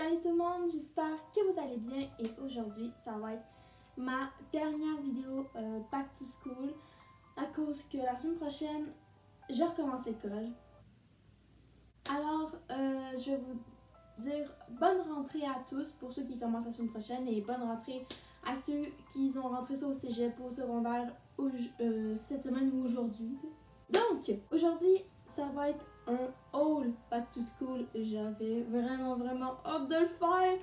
Salut tout le monde, j'espère que vous allez bien et aujourd'hui ça va être ma dernière vidéo back to school à cause que la semaine prochaine je recommence l'école. Alors je vais vous dire bonne rentrée à tous pour ceux qui commencent la semaine prochaine et bonne rentrée à ceux qui ont rentré ça au cégep, au secondaire cette semaine ou aujourd'hui. Donc aujourd'hui ça va être un haul back to school. J'avais vraiment hâte de le faire.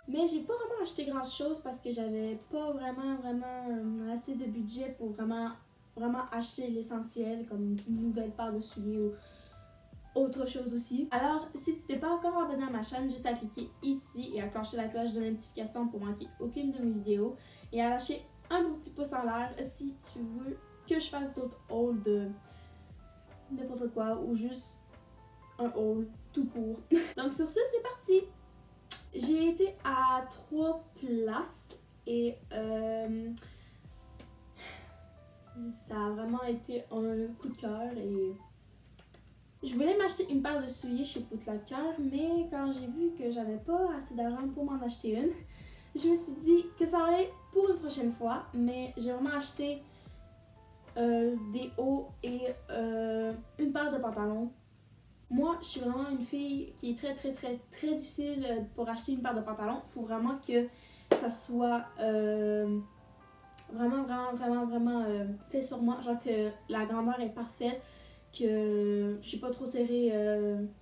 Mais j'ai pas vraiment acheté grand chose parce que j'avais pas vraiment assez de budget pour vraiment acheter l'essentiel comme une nouvelle paire de souliers ou autre chose aussi. Alors si tu t'es pas encore abonné à ma chaîne, juste à cliquer ici et à clencher la cloche de notification pour manquer aucune de mes vidéos et à lâcher un beau petit pouce en l'air si tu veux que je fasse d'autres hauls de n'importe quoi ou juste un haul tout court. Donc sur ce, c'est parti! J'ai été à 3 places et ça a vraiment été un coup de cœur et je voulais m'acheter une paire de souliers chez Foot Locker, mais quand j'ai vu que j'avais pas assez d'argent pour m'en acheter une, je me suis dit que ça allait pour une prochaine fois, mais j'ai vraiment acheté des hauts et une paire de pantalons. Moi, je suis vraiment une fille qui est très difficile pour acheter une paire de pantalons. Il faut vraiment que ça soit vraiment fait sur moi. Genre que la grandeur est parfaite, que je suis pas trop serrée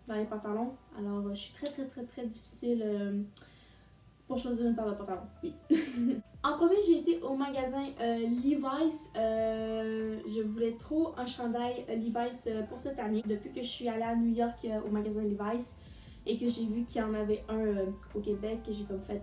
dans les pantalons. Alors, je suis très difficile pour choisir une paire de pantalons. Oui. En premier, j'ai été au magasin Levi's. Je voulais trop un chandail Levi's pour cette année. Depuis que je suis allée à New York au magasin Levi's et que j'ai vu qu'il y en avait un au Québec, que j'ai comme fait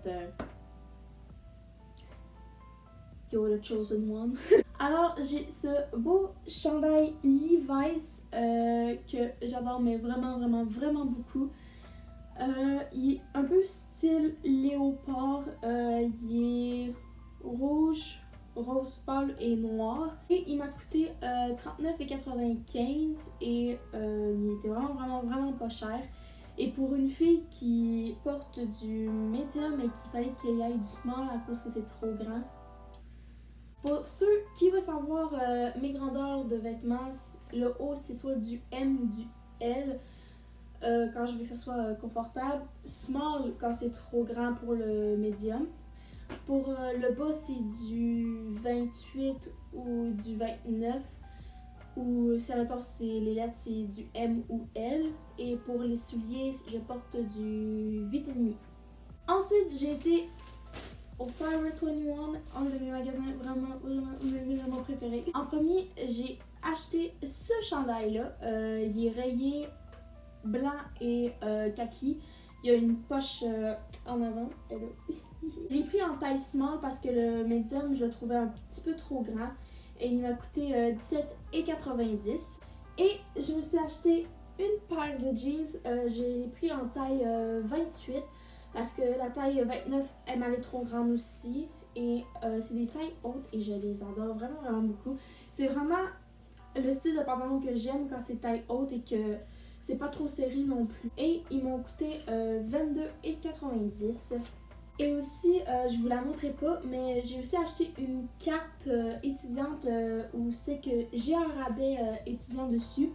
You're the chosen one. Alors, j'ai ce beau chandail Levi's que j'adore, mais vraiment beaucoup. Il est un peu style léopard. Il est rouge, rose pâle et noir. Et il m'a coûté 39,95 et il était vraiment pas cher. Et pour une fille qui porte du médium et qu'il fallait qu'il y ait du small à cause que c'est trop grand. Pour ceux qui veulent savoir mes grandeurs de vêtements, le haut c'est soit du M ou du L. Quand je veux que ça soit confortable. Small quand c'est trop grand pour le médium. Pour le bas, c'est du 28 ou du 29. Ou si admettons c'est les lettres, c'est du M ou L. Et pour les souliers, je porte du 8,5. Ensuite, j'ai été au Forever 21, un de mes magasins vraiment préférés. En premier, j'ai acheté ce chandail-là. Il est rayé blanc et kaki. Il y a une poche en avant. Je l'ai pris en taille small parce que le medium, je le trouvais un petit peu trop grand. Et il m'a coûté 17,90. Et je me suis acheté une paire de jeans. Je l'ai pris en taille 28 parce que la taille 29, elle m'allait trop grande aussi. Et c'est des tailles hautes et je les adore vraiment beaucoup. C'est vraiment le style de pantalon que j'aime quand c'est taille haute et que c'est pas trop serré non plus. Et ils m'ont coûté 22,90. Et aussi, je vous la montrerai pas, mais j'ai aussi acheté une carte étudiante où c'est que j'ai un rabais étudiant dessus.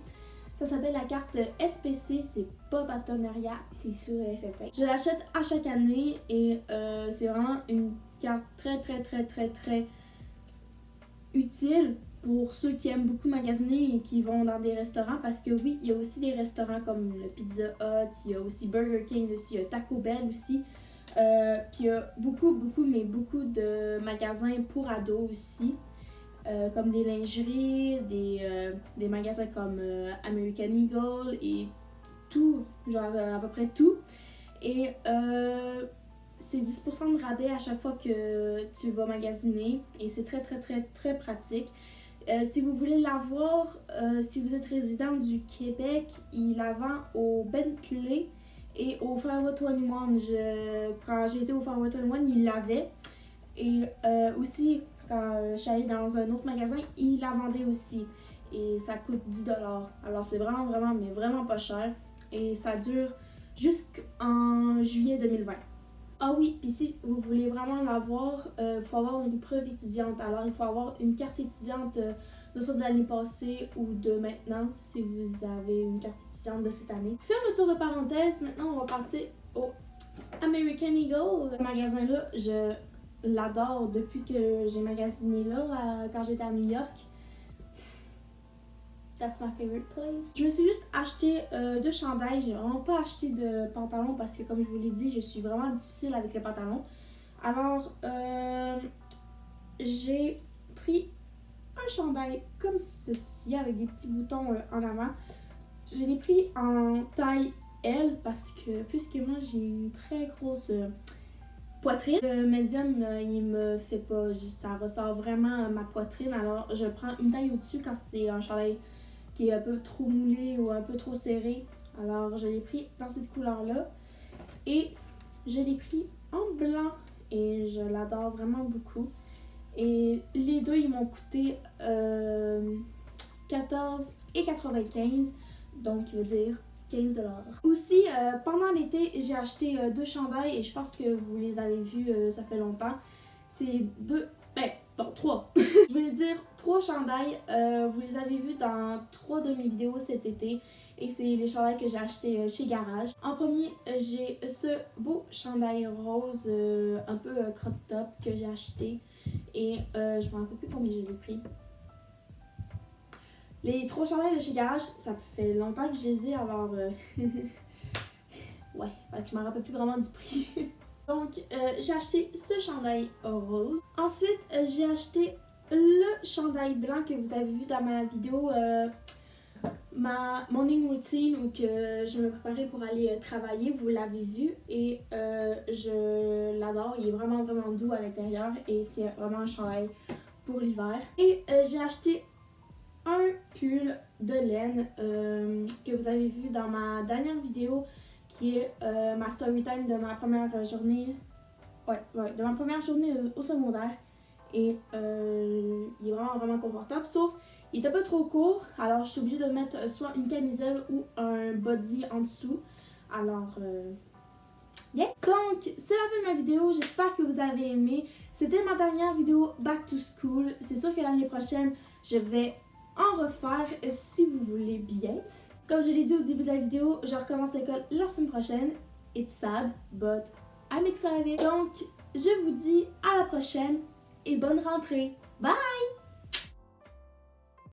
Ça s'appelle la carte SPC, c'est pas partenariat, c'est sûr et certain. Je l'achète à chaque année et c'est vraiment une carte très utile pour ceux qui aiment beaucoup magasiner et qui vont dans des restaurants, parce que oui, il y a aussi des restaurants comme le Pizza Hut, il y a aussi Burger King dessus, il y a Taco Bell aussi. Puis il y a beaucoup de magasins pour ados aussi, comme des lingeries, des magasins comme American Eagle et tout, genre à peu près tout. Et c'est 10% de rabais à chaque fois que tu vas magasiner et c'est très pratique. Si vous voulez l'avoir, si vous êtes résident du Québec, il la vend au Bentley et au Forever 21. Quand j'ai été au Forever 21, il l'avait. Et aussi, quand je suis allée dans un autre magasin, il la vendait aussi. Et ça coûte 10$. Alors c'est vraiment pas cher. Et ça dure jusqu'en juillet 2020. Ah oui, puis si vous voulez vraiment l'avoir, il faut avoir une preuve étudiante. Alors, il faut avoir une carte étudiante de soit de l'année passée ou de maintenant, si vous avez une carte étudiante de cette année. Fermeture de parenthèse, maintenant on va passer au American Eagle. Ce magasin-là, je l'adore depuis que j'ai magasiné là, quand j'étais à New York. That's my favorite place. Je me suis juste acheté 2 chandails. J'ai vraiment pas acheté de pantalon parce que, comme je vous l'ai dit, je suis vraiment difficile avec les pantalons. Alors, j'ai pris un chandail comme ceci avec des petits boutons en avant. Je l'ai pris en taille L parce que, puisque moi j'ai une très grosse poitrine, le médium il me fait pas, ça ressort vraiment ma poitrine. Alors, je prends une taille au-dessus quand c'est un chandail qui est un peu trop moulé ou un peu trop serré. Alors, je l'ai pris dans cette couleur-là. Et je l'ai pris en blanc. Et je l'adore vraiment beaucoup. Et les deux, ils m'ont coûté 14,95 $. Donc, il veut dire 15 $. Aussi, pendant l'été, j'ai acheté 2 chandails. Et je pense que vous les avez vus, ça fait longtemps. C'est 3. Je voulais dire 3 chandails. Vous les avez vus dans 3 de mes vidéos cet été. Et c'est les chandails que j'ai achetés chez Garage. En premier, j'ai ce beau chandail rose, un peu crop top que j'ai acheté. Et je me rappelle plus combien je l'ai pris. Les 3 chandails de chez Garage, ça fait longtemps que je les ai, alors ouais, je me rappelle plus vraiment du prix. Donc, j'ai acheté ce chandail rose. Ensuite, j'ai acheté le chandail blanc que vous avez vu dans ma vidéo, ma morning routine, où que je me préparais pour aller travailler. Vous l'avez vu et je l'adore. Il est vraiment, vraiment doux à l'intérieur et c'est vraiment un chandail pour l'hiver. Et j'ai acheté un pull de laine que vous avez vu dans ma dernière vidéo, qui est ma story time de ma première journée, de ma première journée au secondaire. Et il est vraiment, vraiment confortable, sauf il est un peu trop court, alors je suis obligée de mettre soit une camisole ou un body en dessous. Alors, yeah. Donc, c'est la fin de ma vidéo, j'espère que vous avez aimé. C'était ma dernière vidéo Back to School. C'est sûr que l'année prochaine, je vais en refaire si vous voulez bien. Comme je l'ai dit au début de la vidéo, je recommence l'école la semaine prochaine. It's sad, but I'm excited. Donc, je vous dis à la prochaine et bonne rentrée. Bye!